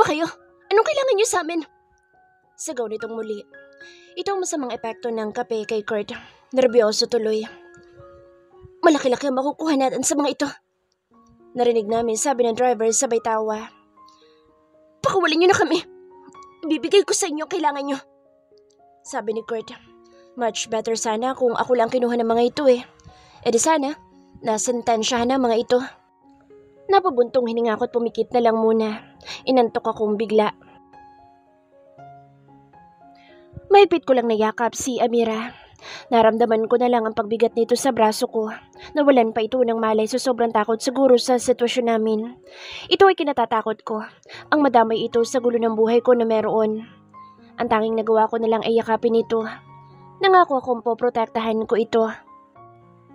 kayo? Anong kailangan niyo sa amin? Sigaw nitong muli. Ito ang masamang epekto ng kape kay Kurt. Nerbiyoso tuloy. Malaki-laki ang makukuha natin sa mga ito. Narinig namin sabi ng driver sabay tawa. Pakawalan niyo na kami. Ibibigay ko sa inyo ang kailangan niyo. Sabi ni Kurt. Much better sana kung ako lang kinuha ng mga ito eh. E di sana, nasentensyahan na mga ito. Napabuntong hininga ko't pumikit na lang muna. Inantok akong bigla. Mahigpit ko lang nayakap si Amira. Naramdaman ko na lang ang pagbigat nito sa braso ko. Nawalan pa ito ng malay sa sobrang takot siguro sa sitwasyon namin. Ito ay kinatatakot ko. Ang madamay ito sa gulo ng buhay ko na meron. Ang tanging nagawa ko na lang ay yakapin ito. Nangako akong poprotektahan ko ito.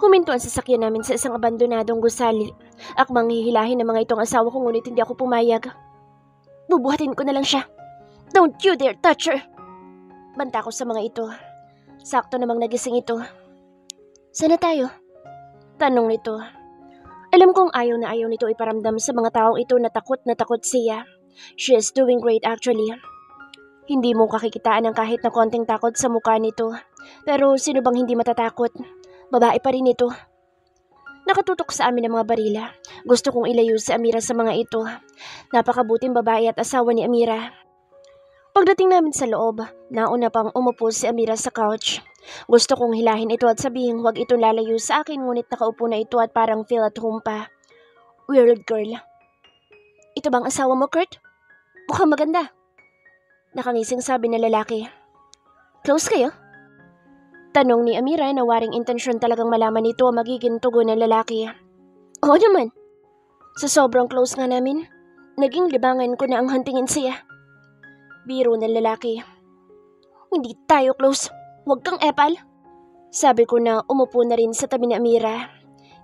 Huminto ang sasakyan namin sa isang abandonadong gusali. Akmang hihilahin ng mga itong asawa ko ngunit hindi ako pumayag. Bubuhatin ko na lang siya. Don't you dare touch her! Banta ko sa mga ito. Sakto namang nagising ito. Sana tayo? Tanong nito. Alam kong ayaw na ayaw nito iparamdam sa mga taong ito na takot siya. She is doing great actually. Hindi mo kakikitaan ng kahit na konting takot sa mukha nito. Pero sino bang hindi matatakot? Babae pa rin ito. Nakatutok sa amin ang mga barila. Gusto kong ilayo si Amira sa mga ito. Napakabuting babae at asawa ni Amira. Pagdating namin sa loob, nauna pang umupo si Amira sa couch. Gusto kong hilahin ito at sabihin huwag ito lalayo sa akin ngunit nakaupo na ito at parang feel at home pa. Weird girl. Ito bang asawa mo, Kurt? Mukhang maganda. Nakangising sabi ng lalaki. Close kayo? Tanong ni Amira na waring intensyon talagang malaman nito ang magiging tugon ng lalaki. Oo naman. Sa sobrang close nga namin, naging libangan ko na ang huntingin siya. Biro ng lalaki. Hindi tayo close. Huwag kang epal. Sabi ko na umupo na rin sa tabi ni Amira.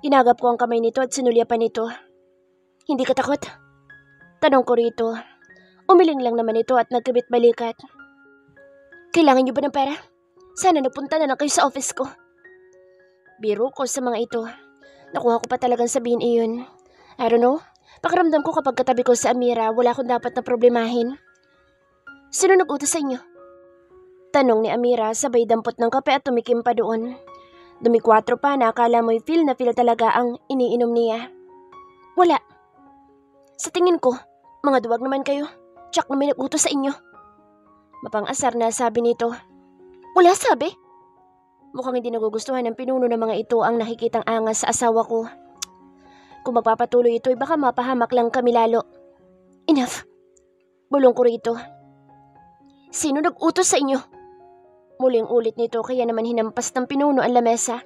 Inagap ko ang kamay nito at sinulyapan nito. Hindi ka takot? Tanong ko rito. Umiling lang naman ito at nagkabit balikat. Kailangan niyo ba ng pera? Sana nagpunta na lang kayo sa office ko. Biro ko sa mga ito. Nakuha ko pa talagang sabihin iyon. I don't know. Pakiramdam ko kapag katabi ko sa Amira, wala akong dapat na problemahin. Sino nag-utos sa inyo? Tanong ni Amira sabay dampot ng kape at tumikim pa doon. Dumikwatro pa na akala mo'y feel na feel talaga ang iniinom niya. Wala. Sa tingin ko, mga duwag naman kayo. Tsak na may nag-utos sa inyo. Mapang-asar na sabi nito. Wala sabi. Mukhang hindi nagugustuhan ng pinuno ng mga ito ang nakikitang angas sa asawa ko. Kung magpapatuloy ito, baka mapahamak lang kami lalo. Enough. Bulong ko rito. Sino nag-utos sa inyo? Muling ulit nito kaya naman hinampas ng pinuno ang lamesa.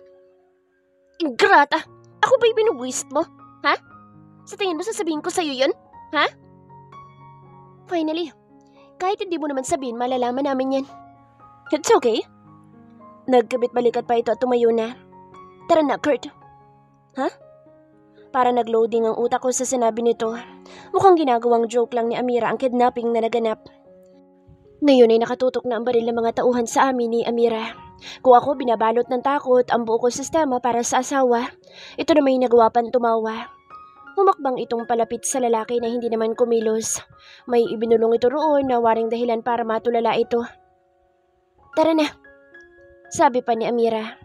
Ingrata! Ako ba'y binubuwisit mo? Ha? Sa tingin mo sasabihin ko sa'yo yun? Ha? Finally, kahit hindi mo naman sabihin, malalaman namin yan. It's okay. Nagkabit balikat pa ito at tumayo na. Tara na, Kurt. Ha? Para nag-loading ang utak ko sa sinabi nito. Mukhang ginagawang joke lang ni Amira ang kidnapping na naganap. Ngayon ay nakatutok na ang baril ng mga tauhan sa amin ni Amira. Kung ako binabalot ng takot ang buo ko sistema para sa asawa, ito na may nagawa pang tumawa. Humakbang itong palapit sa lalaki na hindi naman kumilos. May ibinulong ito roon na waring dahilan para matulala ito. Tara na, sabi pa ni Amira.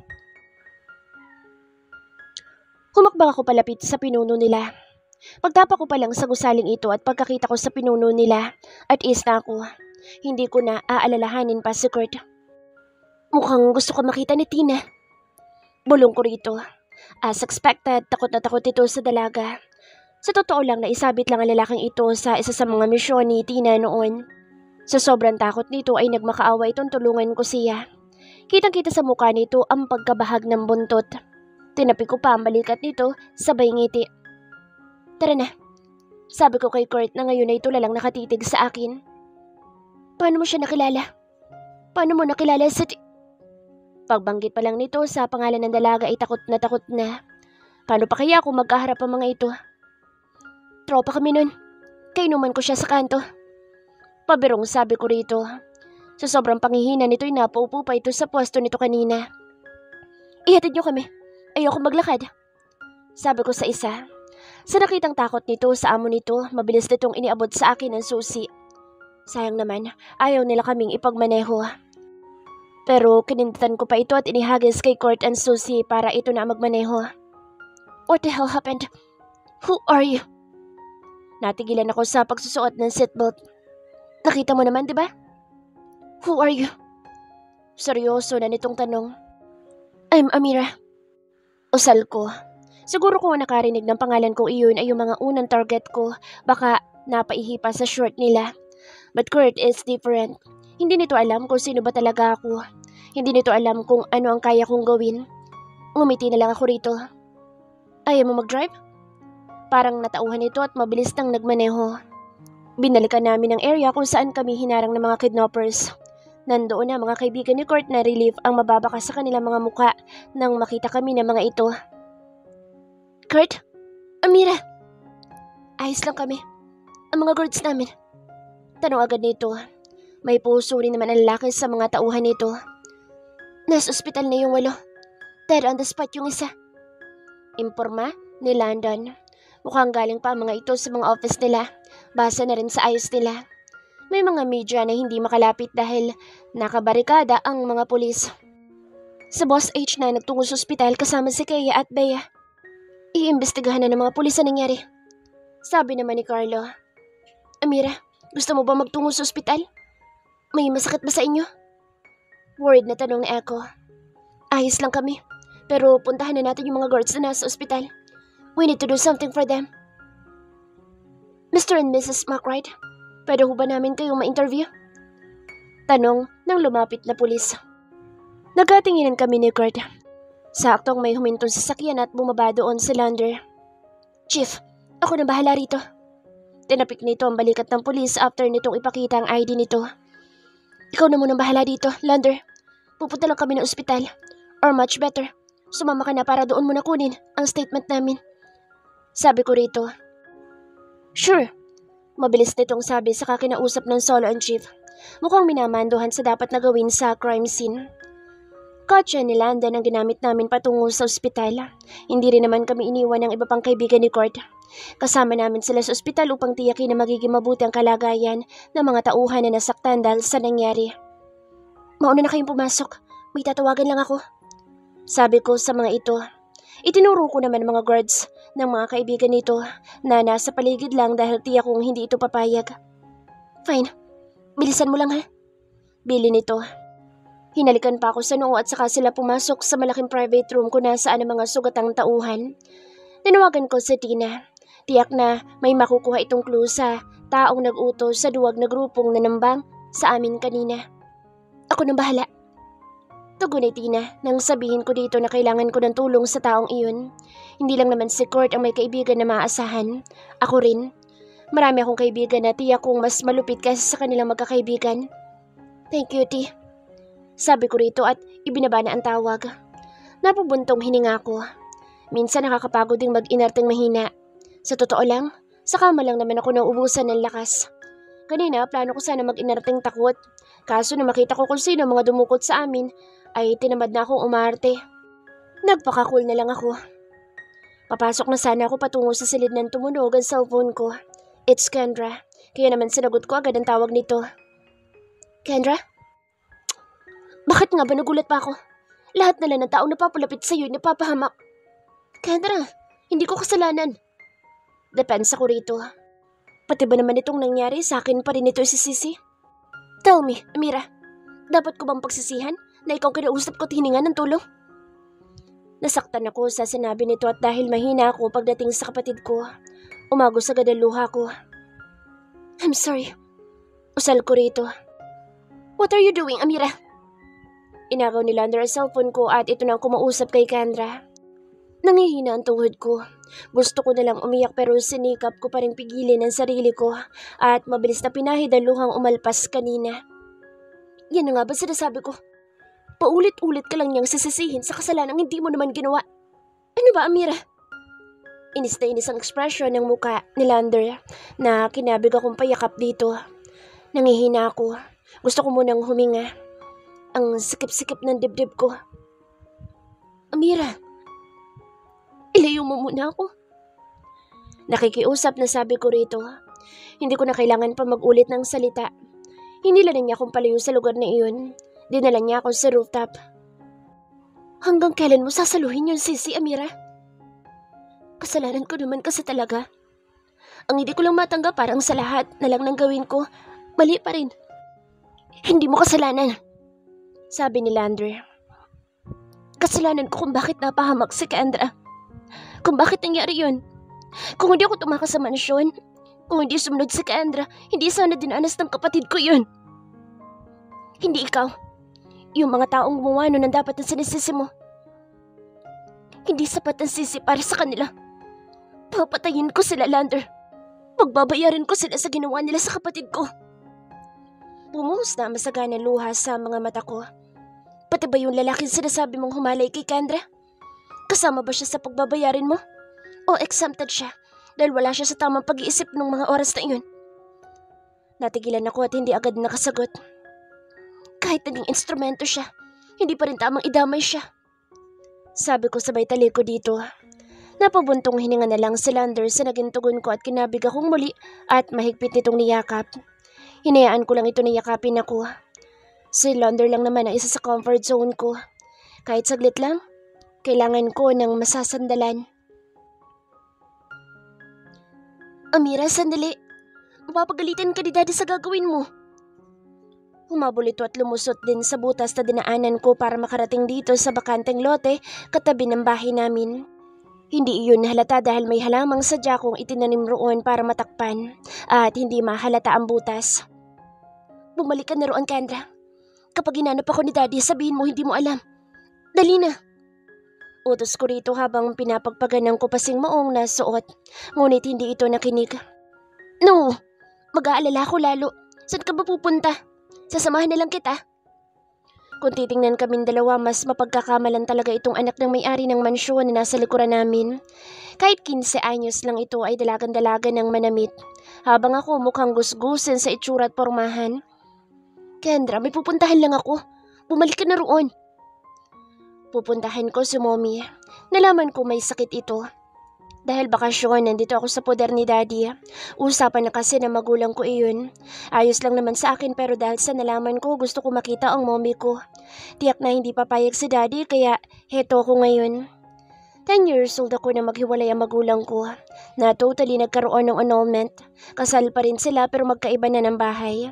Humakbang ako palapit sa pinuno nila. Pagtapa ko pa lang sa gusaling ito at pagkakita ko sa pinuno nila, at is na ako. Hindi ko na aalalahanin pa si Kurt. Mukhang gusto ko makita ni Tina. Bulong ko rito. As expected, takot na takot ito sa dalaga. Sa totoo lang, naisabit lang ang lalaking ito sa isa sa mga misyon ni Tina noon. Sa sobrang takot nito ay nagmakaawa itong tulungan ko siya. Kitang-kita sa mukha nito ang pagkabahag ng buntot. Tinapi ko pa ang balikat nito, sabay ngiti. Tara na. Sabi ko kay Kurt na ngayon ay tulalang nakatitig sa akin. Paano mo siya nakilala? Paano mo nakilala si Pagbanggit pa lang nito sa pangalan ng dalaga ay takot na. Paano pa kaya kung magkaharap ang mga ito? Tropa kami nun. Kainuman ko siya sa kanto. Pabirong sabi ko rito. Sa sobrang panghihina nito ay napaupo pa ito sa pwesto nito kanina. Ihatid niyo kami. Ayoko maglakad. Sabi ko sa isa. Sa nakitang takot nito sa amo nito, mabilis nitong iniabot sa akin ang susi. Sayang naman, ayaw nila kaming ipagmaneho. Pero kininditan ko pa ito at inihagis kay Court and Susie para ito na magmaneho. What the hell happened? Who are you? Natigilan ako sa pagsusuot ng seatbelt. Nakita mo naman, di ba? Who are you? Seryoso na nitong tanong. I'm Amira. Usal ko. Siguro kung nakarinig ng pangalan ko iyon ay yung mga unang target ko, baka napaihipa sa short nila. But Kurt is different. Hindi nito alam kung sino ba talaga ako. Hindi nito alam kung ano ang kaya kong gawin. Ngumiti na lang ako rito. Ayaw mo mag-drive? Parang natauhan ito at mabilis nang nagmaneho. Binalikan namin ang area kung saan kami hinarang ng mga kidnappers. Nandoon na mga kaibigan ni Kurt na relief ang mababaka sa kanilang mga muka nang makita kami ng mga ito. Kurt? Amira? Ayos lang kami. Ang mga guards namin. Tanong agad nito. May puso rin naman ang lalaki sa mga tauhan nito. Nasa ospital na yung 8. Dead on the spot yung isa. Imporma ni Landon. Mukhang galing pa ang mga ito sa mga office nila. Basa na rin sa ayos nila. May mga media na hindi makalapit dahil nakabarikada ang mga pulis. Sa Boss H na nagtungo sa ospital kasama si Kea at Bea. Iimbestigahan na ng mga pulis ang nangyari. Sabi naman ni Carlo. Amira, gusto mo ba magtungo sa ospital? May masakit ba sa inyo? Worried na tanong ni Echo. Ayos lang kami, pero puntahan na natin yung mga guards na nasa ospital. We need to do something for them. Mr. and Mrs. McWright, pwede ho ba namin kayong ma-interview? Tanong ng lumapit na pulis. Nagkatinginan kami ni Kurt. Saktong may humintong sasakyan at bumaba doon si Lander. Chief, ako na bahala rito. Tinapik nito ang balikat ng pulis after nitong ipakita ang ID nito. Ikaw na munang bahala dito, Lander. Pupunta lang kami ng ospital. Or much better, sumama ka na para doon mo na kunin ang statement namin. Sabi ko rito. Sure. Mabilis nitong sabi sa kakinausap ng solo and chief. Mukhang minamanduhan sa dapat na gawin sa crime scene. Kotse ni Landon ang ginamit namin patungo sa ospital. Hindi rin naman kami iniwan ng iba pang kaibigan ni Kurt. Kasama namin sila sa ospital upang tiyakin na magiging mabuti ang kalagayan ng mga tauhan na nasaktan dahil sa nangyari. Mauna na kayong pumasok. May tatawagan lang ako. Sabi ko sa mga ito. Itinuro ko naman mga guards ng mga kaibigan nito na nasa paligid lang dahil tiyak kong hindi ito papayag. Fine. Bilisan mo lang ha. Bili nito. Hinalikan pa ako sa noo at saka sila pumasok sa malaking private room kung nasaan ang mga sugatang tauhan. Tinawagan ko si Tina. Tiyak na may makukuha itong clue sa taong nag-utos sa duwag na grupong nanambang sa amin kanina. Ako nang bahala. Tugon ni Tina nang sabihin ko dito na kailangan ko ng tulong sa taong iyon. Hindi lang naman si Kurt ang may kaibigan na maaasahan. Ako rin. Marami akong kaibigan na tiyak kong mas malupit kaysa sa kanilang magkakaibigan. Thank you, T. Sabi ko rito at ibinaba na ang tawag. Napubuntong hininga ko. Minsan nakakapagod ding mag-inerteng mahina. Sa totoo lang, sa kama lang naman ako nauubusan ng lakas. Kanina, plano ko sana mag-inerteng takot. Kaso na makita ko kung sino mga dumukot sa amin, ay tinamad na akong umarte. Nagpaka-cool na lang ako. Papasok na sana ako patungo sa silid ng tumunog ang cellphone ko. It's Kendra. Kaya naman sinagot ko agad ang tawag nito. Kendra? Bakit nga ba nagulat pa ako? Lahat na lang ng taong napapalapit sa'yo ay napapahamak. Kendra, hindi ko kasalanan. Depensa ko rito. Pati ba naman itong nangyari sa akin pa rin ito isisisi? Tell me, Amira, dapat ko bang pagsisihan na ikaw kinausap ko at hininga ng tulong? Nasaktan ako sa sinabi nito at dahil mahina ako pagdating sa kapatid ko, umagos agad ang luha ko. I'm sorry. Usal ko rito. What are you doing, Amira? Inagaw ni Lander ang cellphone ko at ito nang kumausap kay Kendra. Nangihina ang tuhod ko. Gusto ko na lang umiyak pero sinikap ko pa rin pigilin ang sarili ko at mabilis na pinahid ang luhang umalpas kanina. Yan na nga ba sinasabi ko? Paulit-ulit ka lang niyang sisisihin sa kasalanang hindi mo naman ginawa. Ano ba, Amira? Inis na inis ang ekspresyon ng muka ni Lander na kinabig akong payakap dito. Nangihina ako. Gusto ko munang huminga. Ang sikip-sikip ng dibdib ko. Amira, ilayo mo muna ako. Nakikiusap na sabi ko rito. Hindi ko na kailangan pa mag-ulit ng salita. Hinilanan niya akong palayo sa lugar na iyon. Dinala niya ako sa rooftop. Hanggang kailan mo sasaluhin yun, Sisi Amira? Kasalanan ko naman kasi talaga. Ang hindi ko lang matanggap parang sa lahat na lang ng gawin ko, mali pa rin. Hindi mo kasalanan, sabi ni Lander. Kasalanan ko kung bakit napahamak si Kendra. Kung bakit nangyari yun. Kung hindi ako tumakas sa mansyon, kung hindi sumunod si Kendra, hindi sana dinanas ng kapatid ko yun. Hindi ikaw. Yung mga taong gumawa nun ang dapat na sinisisi mo. Hindi sapat ang sisi para sa kanila. Papatayin ko sila, Lander. Pagbabayarin ko sila sa ginawa nila sa kapatid ko. Bumuhos na masaganang luha sa mga mata ko. Pati ba yung lalaking sinasabi mong humalay kay Kendra? Kasama ba siya sa pagbabayarin mo? O exempted siya dahil wala siya sa tamang pag-iisip ng mga oras na iyon? Natigilan ako at hindi agad nakasagot. Kahit naging instrumento siya, hindi pa rin tamang idamay siya. Sabi ko sabay taliko dito. Napabuntong hininga na lang si Lander sa naging tugon ko at kinabig akong muli at mahigpit nitong niyakap. Hinayaan ko lang ito na yakapin ako. Si Lander lang naman ang isa sa comfort zone ko. Kahit saglit lang, kailangan ko ng masasandalan. Amira, sandali. Mapapagalitan ka ni Daddy sa gagawin mo. Humabol ito at lumusot din sa butas na dinaanan ko para makarating dito sa bakanteng lote katabi ng bahay namin. Hindi iyon halata dahil may halamang sadya kong itinanim roon para matakpan at hindi mahalata ang butas. Bumalik ka na roon, Kendra. Kapag hinanap ako ni Daddy, sabihin mo hindi mo alam. Dali na. Utos ko rito habang pinapagpaganan ko pasing maong na suot. Ngunit hindi ito nakinig. No, mag-aalala ko lalo. Saan ka ba pupunta? Sasamahan na lang kita. Kung titingnan kaming dalawa, mas mapagkakamalan talaga itong anak ng may-ari ng mansyon na nasa likuran namin. Kahit 15 anyos lang ito ay dalagan-dalaga ng manamit. Habang ako mukhang gusgusin sa itsura at pormahan. Kendra, may pupuntahan lang ako. Bumalik ka na roon. Pupuntahan ko si Mommy. Nalaman ko may sakit ito. Dahil bakasyon, nandito ako sa poder ni Daddy. Usapan na kasi na magulang ko iyon. Ayos lang naman sa akin pero dahil sa nalaman ko, gusto ko makita ang mommy ko. Tiyak na hindi papayag si Daddy kaya heto ko ngayon. 10 years old ako na maghiwalay ang magulang ko. Na totally nagkaroon ng annulment. Kasal pa rin sila pero magkaiba na ng bahay.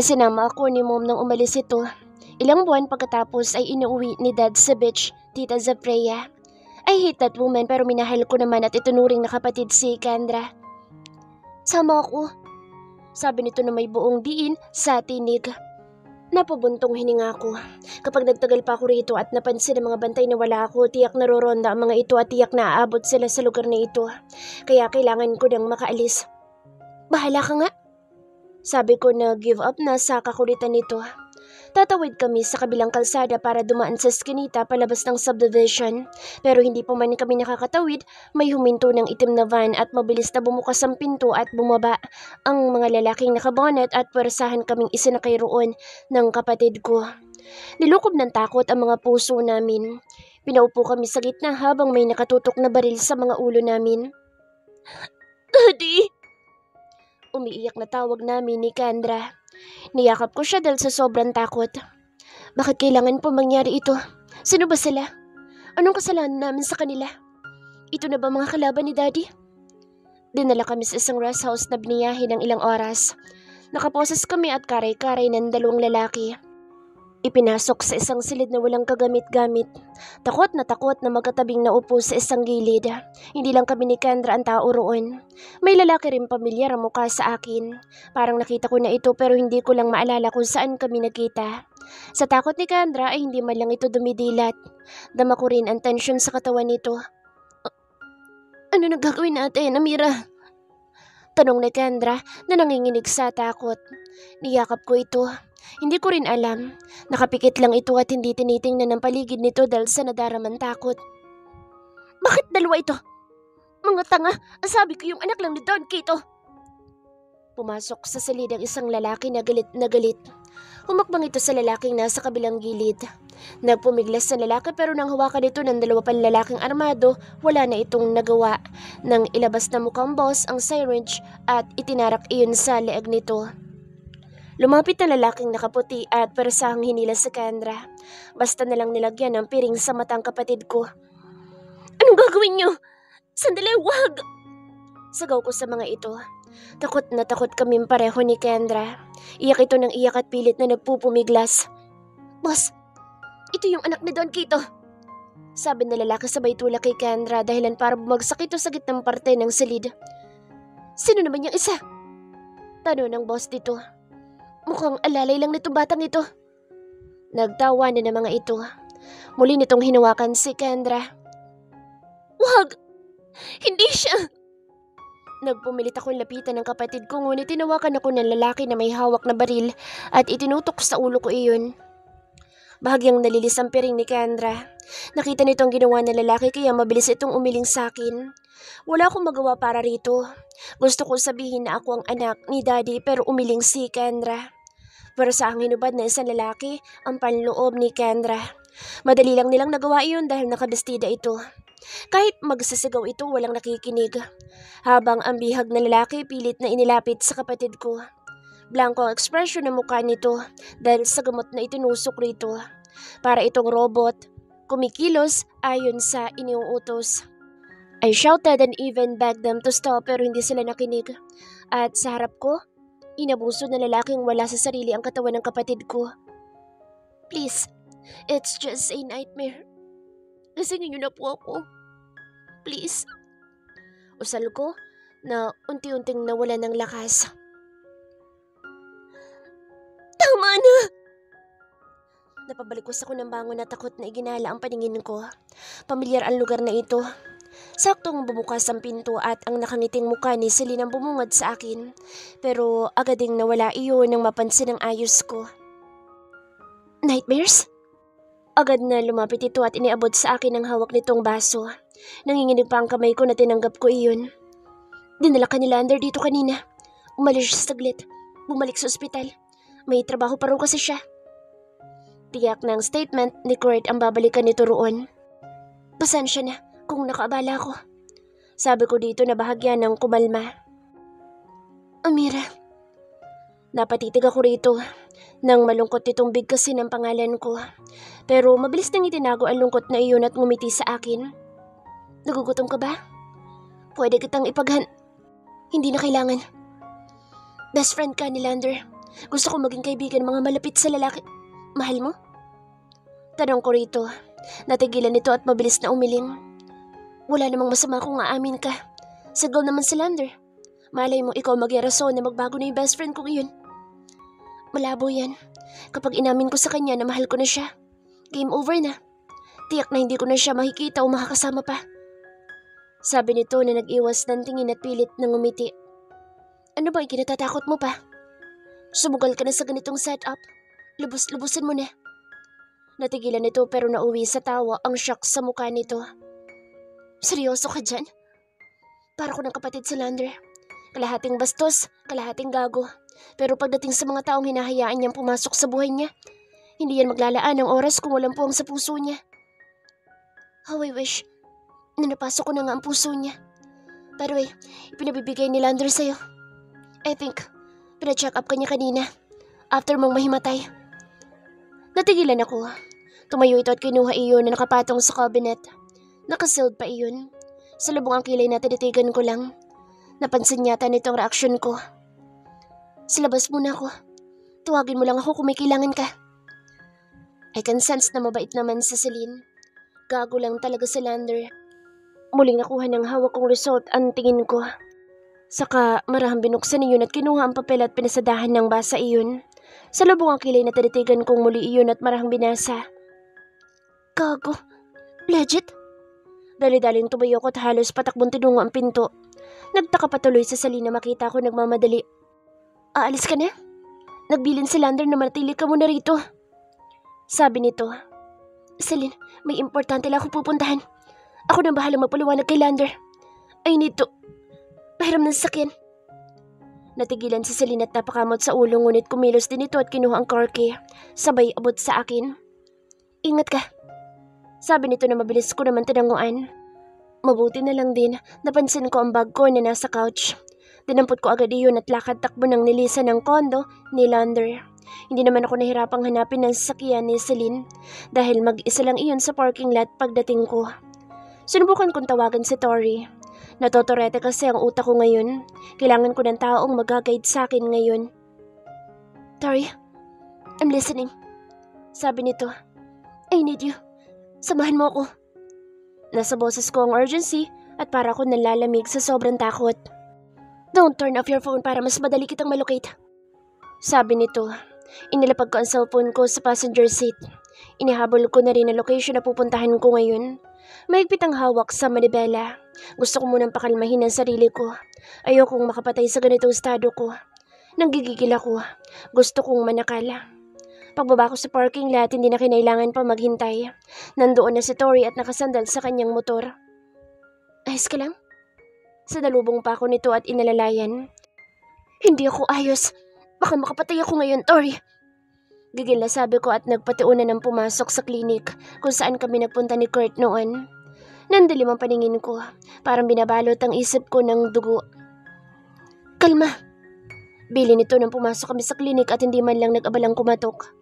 Sinama ako ni Mom nang umalis ito. Ilang buwan pagkatapos ay inuwi ni Dad sa beach, Tita Zafreya. I hate that woman pero minahal ko naman at itunuring na kapatid si Kendra. Sama ako, sabi nito na may buong diin sa tinig. Napabuntong hininga ako. Kapag nagtagal pa ako rito at napansin ng mga bantay na wala ako, tiyak naroronda ang mga ito at tiyak na aabot sila sa lugar na ito. Kaya kailangan ko nang makaalis. Bahala ka nga, sabi ko na give up na sa kakulitan nito. Tatawid kami sa kabilang kalsada para dumaan sa skinita palabas ng subdivision. Pero hindi pa man kami nakakatawid, may huminto ng itim na van at mabilis na bumukas ang pinto at bumaba ang mga lalaking nakabonet at pwersahan kaming isinakay roon ng kapatid ko. Nilukob ng takot ang mga puso namin. Pinaupo kami sa gitna habang may nakatutok na baril sa mga ulo namin. Daddy! Umiiyak na tawag namin ni Kendra. Niyakap ko siya dahil sa sobrang takot. Bakit kailangan po mangyari ito? Sino ba sila? Anong kasalanan namin sa kanila? Ito na ba mga kalaban ni Daddy? Dinala kami sa isang rest house na biniyahe ng ilang oras. Nakaposes kami at karay-karay ng 2 lalaki. Ipinasok sa isang silid na walang kagamit-gamit. Takot na magkatabing naupo sa isang gilid. Hindi lang kami ni Kendra ang tao roon. May lalaki rin pamilyar ang mukha sa akin. Parang nakita ko na ito pero hindi ko lang maalala kung saan kami nakita. Sa takot ni Kendra ay hindi man lang ito dumidilat. Dama ko rin ang tensyon sa katawan nito. Ano nang gagawin natin, Amira? Tanong ni Kendra na nanginginig sa takot. Niyakap ko ito. Hindi ko rin alam. Nakapikit lang ito at hindi tinitingnan ng paligid nito dahil sa nadaraman takot. Bakit dalawa ito? Mga tanga, sabi ko yung anak lang ni Don Kito. Pumasok sa silid ang isang lalaki na galit na galit. Humakbang ito sa lalaking nasa kabilang gilid. Nagpumiglas sa lalaki pero nang hawakan ito ng 2 panlalaking armado, wala na itong nagawa. Nang ilabas na mukhang boss ang syringe at itinarak iyon sa leeg nito. Lumapit na lalaking nakaputi at persahang hinila si Kendra. Basta nalang nilagyan ng piring sa matang kapatid ko. Anong gagawin niyo? Sandali, wag! Sagaw ko sa mga ito. Takot na takot kaming pareho ni Kendra. Iyak ito ng iyak at pilit na nagpupumiglas. Boss, ito yung anak ni Don Quito. Sabi na lalaki sabay tulak kay Kendra dahilan para bumagsak ito sa gitnang parte ng silid. Sino naman yung isa? Tanong ng boss dito. Mukhang alalay lang nitong batang ito. Nagtawa na ng mga ito. Muli nitong hinawakan si Kendra. Wag! Hindi siya! Nagpumilit akong lapitan ng kapatid ko ngunit tinawakan ako ng lalaki na may hawak na baril at itinutok sa ulo ko iyon. Bahagyang nalilis ang piring ni Kendra. Nakita nito ang ginawa ng lalaki kaya mabilis itong umiling sa akin. Wala akong magawa para rito. Gusto kong sabihin na ako ang anak ni Daddy pero umiling si Kendra. Pero sa ang hinubad na isang lalaki ang panloob ni Kendra. Madali lang nilang nagawa iyon dahil nakabestida ito. Kahit magsasigaw ito, walang nakikinig. Habang ang bihag na lalaki pilit na inilapit sa kapatid ko. Blanco ang ekspresyon ng mukha nito dahil sa gamot na itinusok rito. Para itong robot, kumikilos ayon sa iniuutos. I shouted and even begged them to stop pero hindi sila nakinig. At sa harap ko, inabuso na lalaking wala sa sarili ang katawan ng kapatid ko. Please, it's just a nightmare. Lasingin niyo na po ako. Please. Usal ko na unti-unting nawala ng lakas. Tama na! Napabalikos ako ng bangon na takot na iginala ang paningin ko. Pamilyar ang lugar na ito. Saktong bumukas ang pinto at ang nakangiting mukha ni Celine ang bumungad sa akin. Pero agad ding nawala iyon nang mapansin ang ayos ko. Nightmares? Agad na lumapit ito at iniabot sa akin ang hawak nitong baso. Nanginginig pa ang kamay ko na tinanggap ko iyon. Dinala ka ni Lander dito kanina. Umalis siya saglit. Bumalik sa ospital. May trabaho pa raw kasi siya. Tiyak ng statement ni Kurt ang babalikan nito roon. Pasensya na kung nakaabala ko. Sabi ko dito na bahagya ng kumalma. Amira. Napatitig ako rito nang malungkot itong bigkasin ang pangalan ko. Pero mabilis nang itinago ang lungkot na iyon at ngumiti sa akin. Nagugutom ka ba? Pwede kitang Hindi na kailangan. Best friend ka ni Lander. Gusto ko maging kaibigan mga malapit sa lalaki. Mahal mo? Tanong ko rito. Natigilan ito at mabilis na umiling. Wala namang masama kung aamin ka. Sigaw naman si Lander. Malay mo ikaw magyarason na magbago na yung best friend kong iyon. Malabo yan. Kapag inamin ko sa kanya na mahal ko na siya, game over na. Tiyak na hindi ko na siya makikita o makakasama pa. Sabi nito na nag-iwas ng tingin at pilit ng ngumiti. Ano ba ikinatatakot mo pa? Sumugal ka na sa ganitong setup. Lubos-lubusin mo na. Natigilan nito pero nauwi sa tawa ang shock sa mukha nito. Seryoso ka dyan? Para ko ng kapatid si Lander. Kalahating bastos, kalahating gago. Pero pagdating sa mga taong hinahayaan niyang pumasok sa buhay niya, hindi yan maglalaan ng oras kung walang puwang sa puso niya. How I wish na napasok ko na nga ang puso niya. Pero ipinabibigay ni Lander sa'yo. I think, pina-check up ka niya kanina after mong mahimatay. Natigilan ako. Tumayo ito at kinuha iyon na nakapatong sa cabinet. Nakasealed pa iyon. Sa lubong ang kilay na tinitigan ko lang. Napansin yata nitong reaksyon ko. Silabas muna ako. Tuwagin mo lang ako kung may kailangan ka. I can sense na mabait naman si Celine. Gago lang talaga si Lander. Muling nakuha ng hawak kong result ang tingin ko. Saka marahang binuksan iyon at kinuha ang papel at pinasadahan ng basa iyon. Sa lubong ang kilay na tinitigan kong muli iyon at marahang binasa. Gago. Legit? Dali-daling tumayo ko at halos patakbong tinungo ang pinto. Nagtaka patuloy sa Celine na makita ko nagmamadali. Aalis ka na? Nagbilin si Lander na manatili ka muna rito. Sabi nito. Celine, may importante lang akong pupuntahan. Ako nang bahala magpaliwanag kay Lander. I need to pahiram ng sakyan. Natigilan si Celine at napakamot sa ulo ngunit kumilos din ito at kinuha ang car key. Sabay abot sa akin. Ingat ka. Sabi nito na mabilis ko naman tinanguan. Mabuti na lang din, napansin ko ang bag ko na nasa couch. Dinampot ko agad iyon at lakad-takbo ng nilisan ng kondo ni Lander. Hindi naman ako nahirapang hanapin ng sasakyan ni Celine dahil mag-isa lang iyon sa parking lot pagdating ko. Sinubukan kong tawagan si Tori. Natotorete kasi ang utak ko ngayon. Kailangan ko ng taong mag-guide sa akin ngayon. Tori, I'm listening. Sabi nito, I need you. Samahan mo ako. Nasa boses ko ang urgency at para ako nalalamig sa sobrang takot. Don't turn off your phone para mas madali kitang malocate. Sabi nito. Inilapag ko ang cellphone ko sa passenger seat. Inihabol ko na rin ang location na pupuntahan ko ngayon. Mahigpit ang hawak sa manibela. Gusto ko munang pakalmahin ang sarili ko. Ayokong makapatay sa ganitong estado ko. Nanggigigil ako. Gusto kong manakala. Pagbaba ko sa parking lot, hindi na kinailangan pa maghintay. Nandoon na si Tori at nakasandal sa kanyang motor. Ayos ka lang? Sinalubong pa ako nito at inalalayan. Hindi ako ayos. Baka makapatay ako ngayon, Tori. Gigil na sabi ko at nagpatiuna ng pumasok sa klinik kung saan kami nagpunta ni Kurt noon. Nandilim ang paningin ko. Parang binabalot ang isip ko ng dugo. Kalma. Bili nito nang pumasok kami sa klinik at hindi man lang nag-abalang kumatok.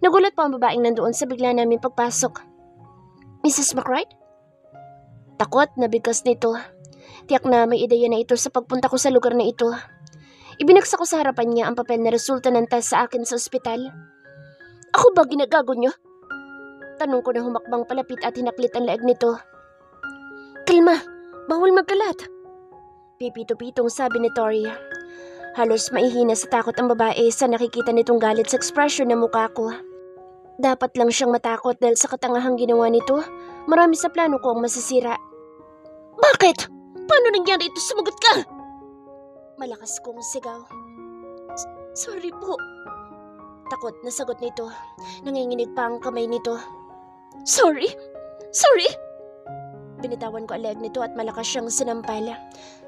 Nagulat pa ang babaeng nandoon sa bigla namin pagpasok. Mrs. McWright? Takot na bigkas nito. Tiyak na may ideya na ito sa pagpunta ko sa lugar na ito. Ibinagsak ko sa harapan niya ang papel na resulta ng test sa akin sa ospital. Ako ba ginagago niyo? Tanong ko na humakbang palapit at hinaklit ang leeg nito. Kalma, bawal magkalat. Pipito-pitong sabi ni Tori. Halos maihina sa takot ang babae sa nakikita nitong galit sa ekspresyon ng mukha ko. Dapat lang siyang matakot dahil sa katangahang ginawa nito. Marami sa plano ko ang masisira. Bakit? Paano nangyari ito? Sumagot ka! Malakas kong sigaw. Sorry po. Takot na sagot nito. Nanginginig pa ang kamay nito. Sorry? Sorry? Binitawan ko ang leg nito at malakas siyang sinampal.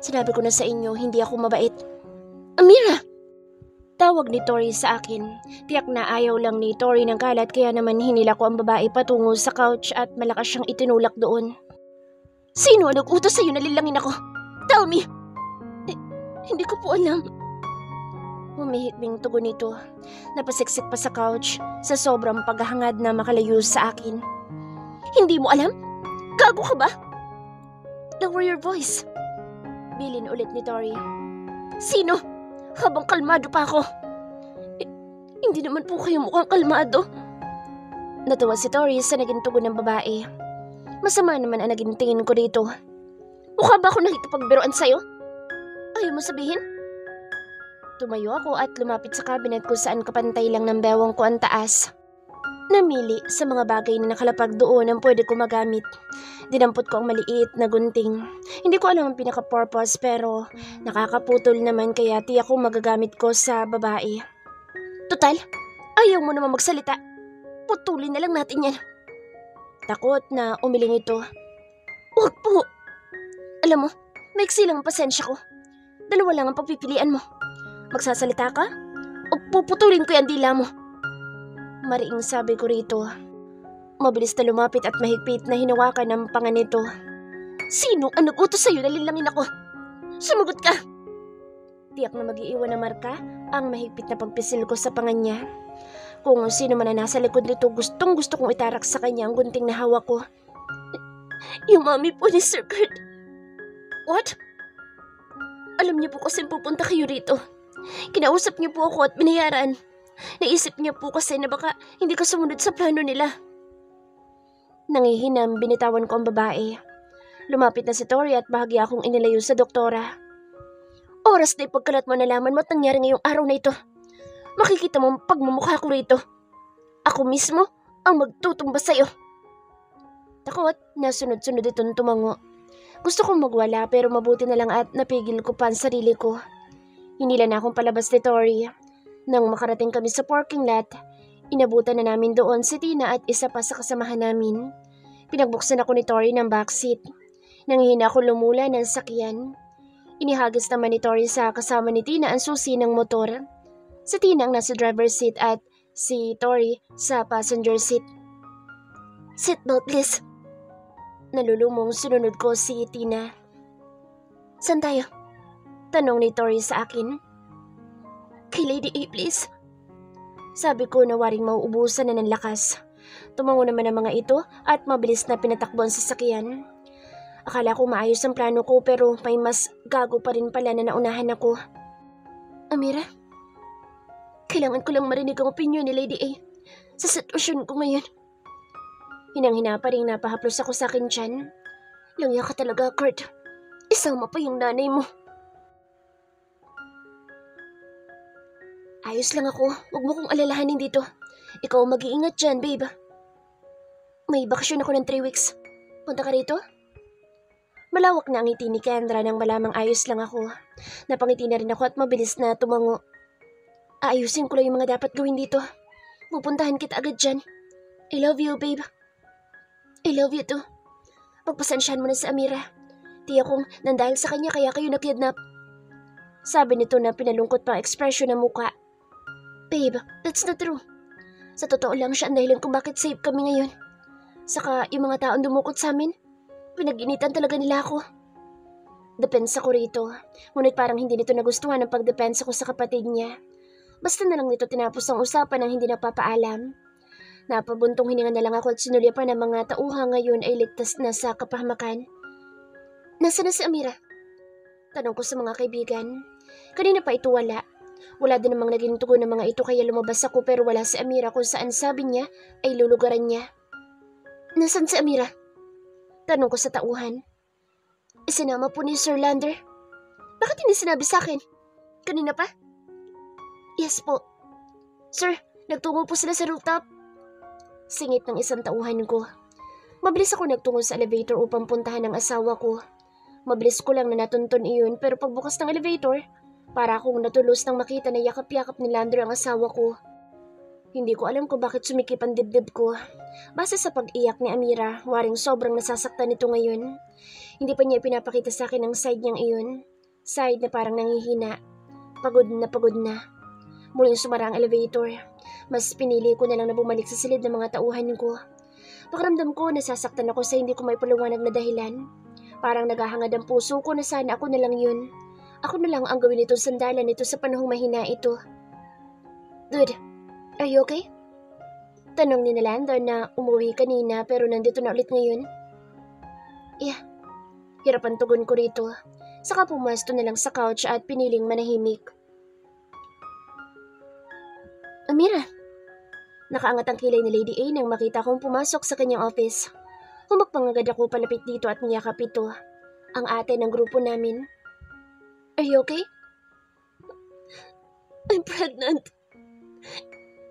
Sinabi ko na sa inyo, hindi ako mabait. Amira! Tawag ni Tori sa akin. Tiyak na ayaw lang ni Tori ng kalat kaya naman hinila ko ang babae patungo sa couch at malakas siyang itinulak doon. Sino ang nag-utos sa'yo na lilangin ako? Tell me! Hindi ko po alam. Humihikbing tugon nito. Napasiksik pa sa couch sa sobrang paghahangad na makalayo sa akin. Hindi mo alam? Gago ka ba? Lower your voice. Bilin ulit ni Tori. Sino? Habang kalmado pa ako. Hindi naman po kayo mukhang kalmado. Natuwa si Tori sa naging tugon ng babae. Masama naman ang naging tingin ko dito. Mukha ba ako nakikipagbiruan sa'yo? Ayaw mo sabihin? Tumayo ako at lumapit sa cabinet kung saan kapantay lang ng bewang ko ang taas. Namili sa mga bagay na nakalapag doon ang pwede ko magamit. Dinampot ko ang maliit na gunting. Hindi ko alam ang pinaka-purpose pero nakakaputol naman kaya tiyak ko magagamit ko sa babae. Total, ayaw mo naman magsalita. Putulin na lang natin yan. Takot na umiling ito. Huwag po. Alam mo, maiksi lang ang pasensya ko. Dalawa lang ang pagpipilian mo. Magsasalita ka? O puputulin ko yung dila mo? Mariing sabi ko rito. Mabilis na lumapit at mahigpit na hinawakan ng panga nito. Sino ang nag-utos sa'yo na lilangin ako? Sumagot ka! Tiyak na mag-iiwan na marka ang mahigpit na pagpisil ko sa panga niya. Kung sino man na nasa likod nito, gustong gusto kong itarak sa kanya ang gunting na hawak ko. Yung mami po ni Sir Kurt. What? Alam niyo po kasi pupunta kayo rito. Kinausap niyo po ako at binayaran. Naisip niya po kasi na baka hindi ka sumunod sa plano nila. Nangihinam, binitawan ko ang babae. Lumapit na si Tori at bahagya akong inilayo sa doktora. Oras na ipagkalat mo nalaman mo at nangyari ngayong araw na ito. Makikita mo ang pagmumukha ko rito. Ako mismo ang magtutumba sa'yo. Takot na sunod-sunod itong tumango. Gusto kong magwala pero mabuti na lang at napigil ko pa ang sarili ko. Hinila na akong palabas ni Tori. Nang makarating kami sa parking lot, inabutan na namin doon si Tina at isa pa sa kasamahan namin. Pinagbuksan ako ni Tori ng backseat. Nanghihina ako lumula ng sakyan. Inihagis naman ni Tori sa kasama ni Tina ang susi ng motor. Si Tina ang nasa driver's seat at si Tori sa passenger seat. Seatbelt please. Nalulumong sinunod ko si Tina. Saan tayo? Tanong ni Tori sa akin. Kay Lady A, please. Sabi ko na waring mauubusan na ng lakas. Tumango naman ang mga ito at mabilis na pinatakbo ang sasakyan. Akala ko maayos ang plano ko pero may mas gago pa rin pala na naunahan ako. Amira, kailangan ko lang marinig ang opinyon ni Lady A sa sitwasyon ko ngayon. Hinang-hina pa rin napahaplos ako sa akin tiyan. Langya ka talaga, Kurt. Isama pa yung nanay mo. Ayos lang ako. Huwag mo kong alalahanin dito. Ikaw ang mag-iingat dyan, babe. May bakasyon ako ng 3 weeks. Punta ka rito? Malawak na ang ngiti ni Kendra nang malamang ayos lang ako. Napangiti na rin ako at mabilis na tumango. Aayusin ko lang yung mga dapat gawin dito. Pupuntahan kita agad dyan. I love you, babe. I love you too. Pagpasensyahan mo na sa Amira. Tiya kong nandahil sa kanya kaya kayo nakidnap. Sabi nito na pinalungkot pa ang ekspresyon ng muka. Babe, that's not true. Sa totoo lang siya ang dahilan kung bakit safe kami ngayon. Saka yung mga taong dumukot sa amin, pinag-initan talaga nila ako. Depensa ko rito, ngunit parang hindi nito nagustuhan ang pagdepensa ko sa kapatid niya. Basta na lang nito tinapos ang usapan ng hindi napapaalam. Napabuntong hininga na lang ako at sinulya pa ng mga tauhan ngayon ay ligtas na sa kapahamakan. Nasaan na si Amira? Tanong ko sa mga kaibigan. Kanina pa ito wala. Wala din namang naging tugon ng mga ito kaya lumabas ako pero wala si Amira kung saan sabi niya ay lulugaran niya. Nasaan si Amira? Tanong ko sa tauhan. Isinama po ni Sir Lander. Bakit hindi sinabi sa akin? Kanina pa? Yes po. Sir, nagtungo po sila sa rooftop. Singit ng isang tauhan ko. Mabilis ako nagtungo sa elevator upang puntahan ang asawa ko. Mabilis ko lang na natuntun iyon pero pagbukas ng elevator, para akong natulos nang makita na yakap-yakap ni Lander ang asawa ko. Hindi ko alam kung bakit sumikip ang dibdib ko. Base sa pag-iyak ni Amira, waring sobrang nasasaktan nito ngayon. Hindi pa niya pinapakita sa akin ang side niyang iyon. Side na parang nangihina. Pagod na. Muling sumara ang elevator. Mas pinili ko na lang na bumalik sa silid ng mga tauhan ko. Pakiramdam ko nasasaktan ako sa hindi ko may paliwanag na dahilan. Parang naghahangad ang puso ko na sana ako na lang yun. Ako na lang ang gawin itong sandalan nito sa panahong mahina ito. Dude, are you okay? Tanong ni Lander na umuwi kanina pero nandito na ulit ngayon. Yeah, hirap ang tugon ko rito. Saka pumasto na lang sa couch at piniling manahimik. Amira, nakaangat ang kilay ni Lady A nang makita kong pumasok sa kanyang office. Humakbang agad ako palapit dito at niyakap ito, ang ate ng grupo namin. Are you okay? I'm pregnant.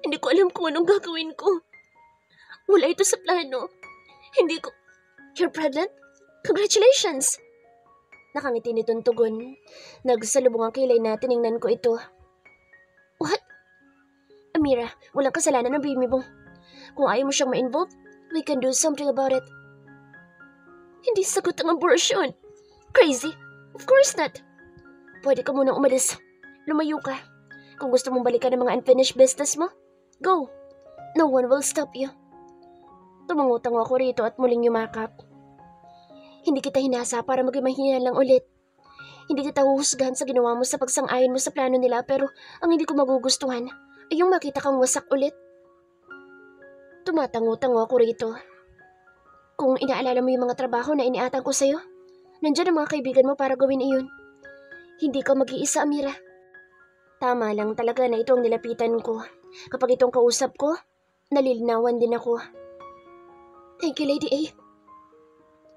Hindi ko alam kung anong gagawin ko. Wala ito sa plano. Hindi ko... You're pregnant? Congratulations! Nakangiti nitong tugon. Nagsalubong ang kilay na tiningnan ko ito. What? Amira, walang kasalanan ng baby mo. Kung ayaw mo siyang ma-involve, we can do something about it. Hindi sagot ang abortion. Crazy? Of course not. Pwede ka munang umalis. Lumayo ka. Kung gusto mong balikan ng mga unfinished business mo, go. No one will stop you. Tumango-tango ako rito at muling yumakap. Hindi kita hinasa para maging mahina lang ulit. Hindi kita huhusgahan sa ginawa mo sa pagsang-ayon mo sa plano nila pero ang hindi ko magugustuhan ay yung makita kang wasak ulit. Tumatango-tango ako rito. Kung inaalala mo yung mga trabaho na iniatang ko sa'yo, nandiyan ang mga kaibigan mo para gawin iyon. Hindi ka mag-iisa, Amira. Tama lang talaga na ito ang nilapitan ko. Kapag itong kausap ko, nalilinawan din ako. Thank you, Lady A.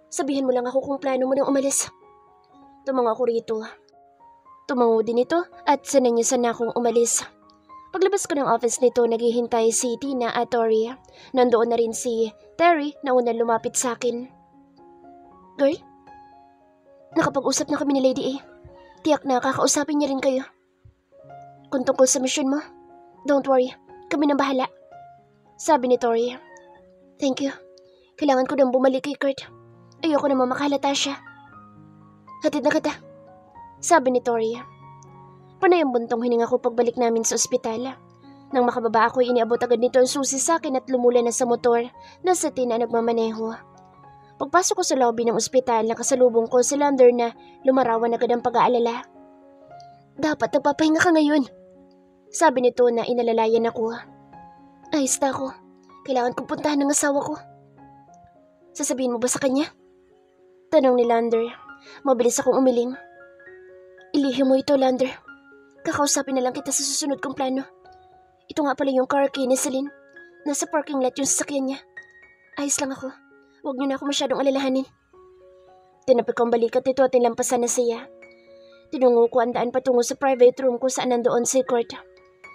Sabihin mo lang ako kung plano mo nang umalis. Tumango ako rito. Tumango din ito at sananyasan na akong umalis. Paglabas ko ng office nito, naghihintay si Tina at Tori. Nandoon na rin si Terry na unang lumapit sa akin. Girl, nakapag-usap na kami ni Lady A. Tiyak na kakausapin niya rin kayo. Kung tungkol sa mission mo, don't worry, kami nang bahala. Sabi ni Tori. Thank you. Kailangan ko nang bumalik kay Kurt. Ayoko na makahalata siya. Hatid na kita. Sabi ni Tori. Panay ang buntong hininga ko pagbalik namin sa ospital. Nang makababa ako, iniabot agad nito ang susi sa akin at lumula na sa motor na sa Tina nagmamaneho. Pagpasok ko sa lobby ng ospital, nakasalubong ko si Lander na lumarawan agad ang pag-aalala. Dapat nagpapahinga ka ngayon. Sabi nito na inalalayan ako. Ayos na ako. Kailangan kong puntahan ng asawa ko. Sasabihin mo ba sa kanya? Tanong ni Lander. Mabilis akong umiling. Ilihim mo ito, Lander. Kakausapin na lang kita sa susunod kong plano. Ito nga pala yung car key ni Celine. Nasa parking lot yung sasakyan niya. Ayos lang ako. Huwag niyo na ako masyadong alalahanin. Tinapik ko ang balikat nito at nilampasan na siya. Tinungo ko ang daan patungo sa private room kung saan nandoon si Kurt.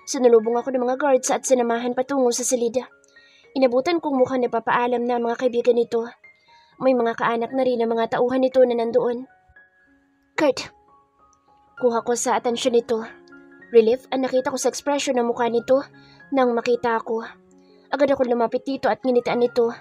Sinulubong ako ng mga guards at sinamahan patungo sa silida. Inabutan kong mukhang nagpapaalam na ang mga kaibigan nito. May mga kaanak na rin ang mga tauhan nito na nandoon. Kurt! Kuha ko sa atensyon nito. Relief ang nakita ko sa ekspresyon ng mukha nito nang makita ako. Agad ako lumapit dito at nginitaan nito.